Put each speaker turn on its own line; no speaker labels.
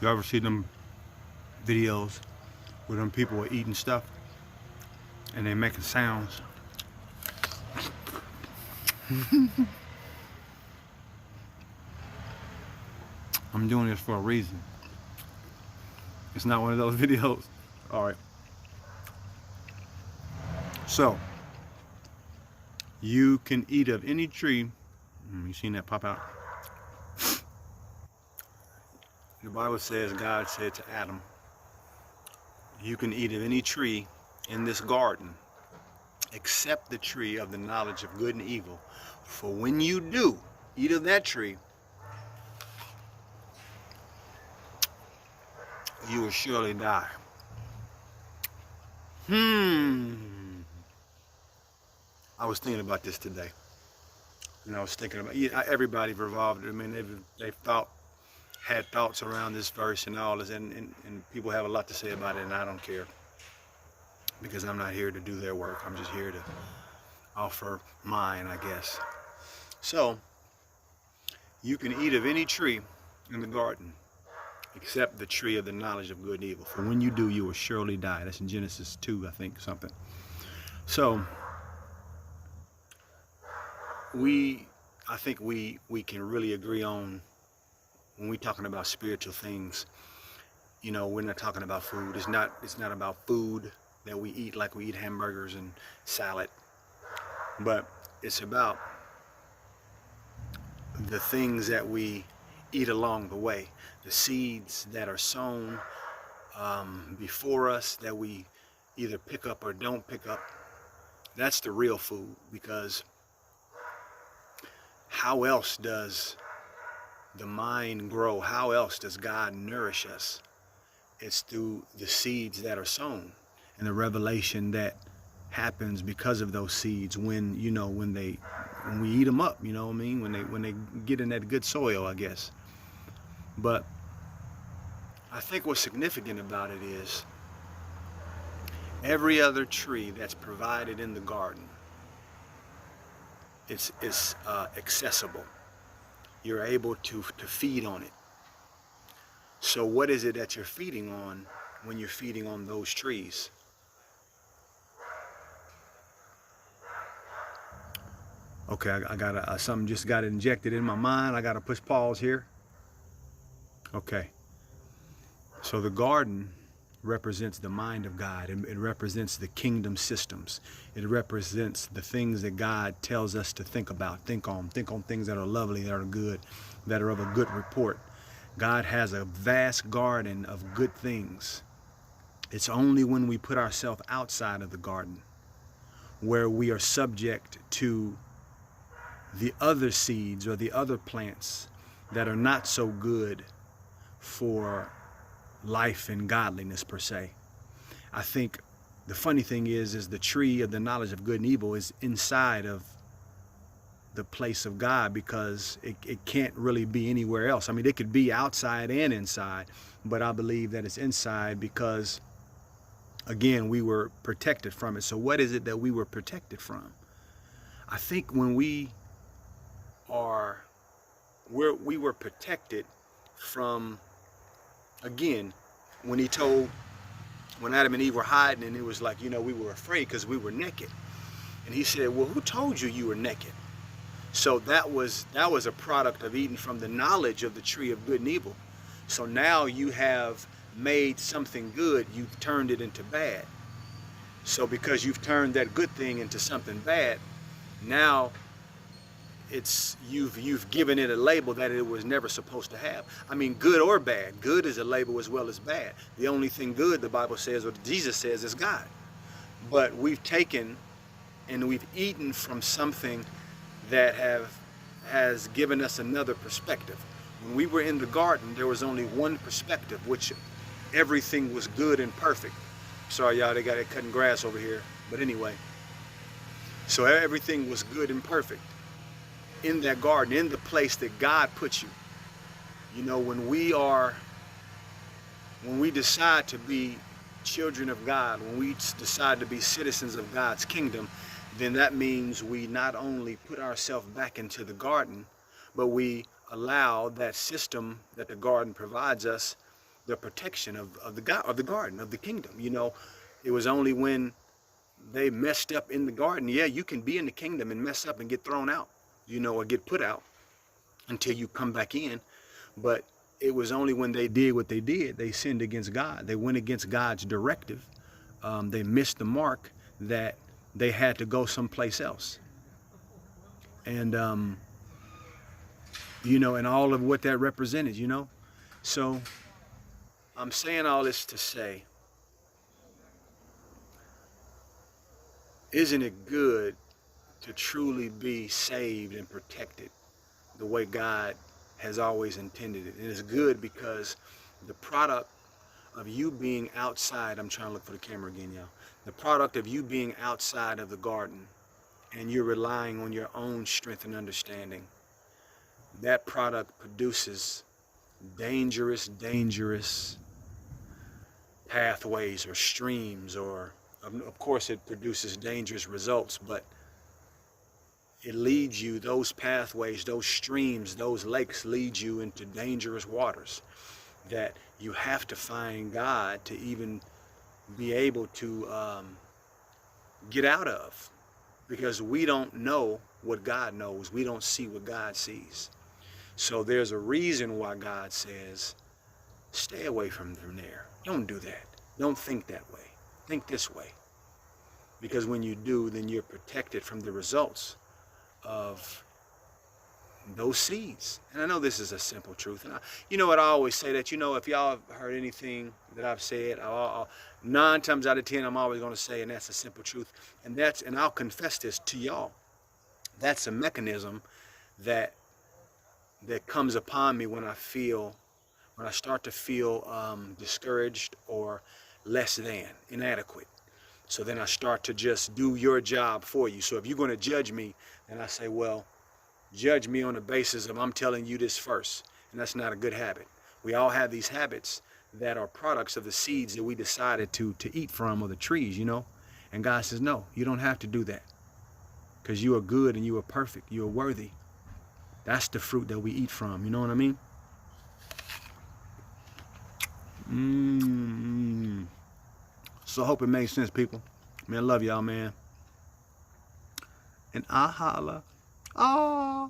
You ever see them videos where them people are eating stuff and they're making sounds? I'm doing this for a reason. It's not one of those videos. All right. So, you can eat of any tree. You seen that pop out? The Bible says, God said to Adam, you can eat of any tree in this garden except the tree of the knowledge of good and evil. For when you do eat of that tree, you will surely die. I was thinking about this today. And I was thinking about, everybody revolved. I mean, they've had thoughts around this verse and all this, and people have a lot to say about it, and I don't care. Because I'm not here to do their work. I'm just here to offer mine, I guess. So, you can eat of any tree in the garden except the tree of the knowledge of good and evil. For when you do, you will surely die. That's in Genesis 2, I think, something. So, I think we can really agree on, when we're talking about spiritual things, we're not talking about food. It's not about food that we eat like we eat hamburgers and salad, but it's about the things that we eat along the way, the seeds that are sown before us that we either pick up or don't pick up. That's the real food, because how else does the mind grow? How else does God nourish us? It's through the seeds that are sown and the revelation that happens because of those seeds when we eat them up, when they get in that good soil, I guess. But I think what's significant about it is every other tree that's provided in the garden, it's accessible. You're able to feed on it. So what is it that you're feeding on when you're feeding on those trees? Okay, I got something just got injected in my mind. I got to push pause here. Okay. So the garden represents the mind of God. It represents the kingdom systems. It represents the things that God tells us to think about, think on things that are lovely, that are good, that are of a good report. God has a vast garden of good things. It's only when we put ourselves outside of the garden where we are subject to the other seeds or the other plants that are not so good for life and godliness per se. I think the funny thing is the tree of the knowledge of good and evil is inside of the place of God, because it can't really be anywhere else. I mean, it could be outside and inside, but I believe that it's inside because, again, we were protected from it. So what is it that we were protected from? I think when we were protected from, again, when Adam and Eve were hiding, and it was like, we were afraid because we were naked. And he said, well, who told you you were naked? So that was a product of eating from the knowledge of the tree of good and evil. So now you have made something good, you've turned it into bad. So because you've turned that good thing into something bad, now you've given it a label that it was never supposed to have. I mean, good or bad. Good is a label as well as bad. The only thing good, the Bible says, or Jesus says, is God. But we've taken and we've eaten from something that has given us another perspective. When we were in the garden, there was only one perspective, which everything was good and perfect. Sorry, y'all, they got it cutting grass over here. But anyway, so everything was good and perfect in that garden, in the place that God put you. When we decide to be children of God, when we decide to be citizens of God's kingdom, then that means we not only put ourselves back into the garden, but we allow that system that the garden provides us the protection of the garden, of the kingdom. You know, it was only when they messed up in the garden. Yeah, you can be in the kingdom and mess up and get thrown out, you know, or get put out until you come back in. But it was only when they did what they did, they sinned against God, they went against God's directive, they missed the mark, that they had to go someplace else. And you know, and all of what that represented, you know. So I'm saying all this to say, isn't it good to truly be saved and protected the way God has always intended it? And it's good because the product of you being outside, I'm trying to look for the camera again, y'all. The product of you being outside of the garden and you're relying on your own strength and understanding, that product produces dangerous pathways or streams, or of course it produces dangerous results, but it leads you, those pathways, those streams, those lakes lead you into dangerous waters that you have to find God to even be able to get out of, because we don't know what God knows. We don't see what God sees. So there's a reason why God says, stay away from there. Don't do that. Don't think that way. Think this way. Because when you do, then you're protected from the results of those seeds. And I know this is a simple truth. And you know what, I always say that, you know, if y'all have heard anything that I've said, 9 times out of 10, I'm always going to say, and that's a simple truth. And I'll confess this to y'all. That's a mechanism that comes upon me when I start to feel discouraged or less than, inadequate. So then I start to just do your job for you. So if you're going to judge me, then I say, well, judge me on the basis of I'm telling you this first. And that's not a good habit. We all have these habits that are products of the seeds that we decided to eat from, or the trees, you know. And God says, no, you don't have to do that, because you are good and you are perfect. You are worthy. That's the fruit that we eat from. You know what I mean? So I hope it makes sense, people. Man, I love y'all, man. And I holla. Ah.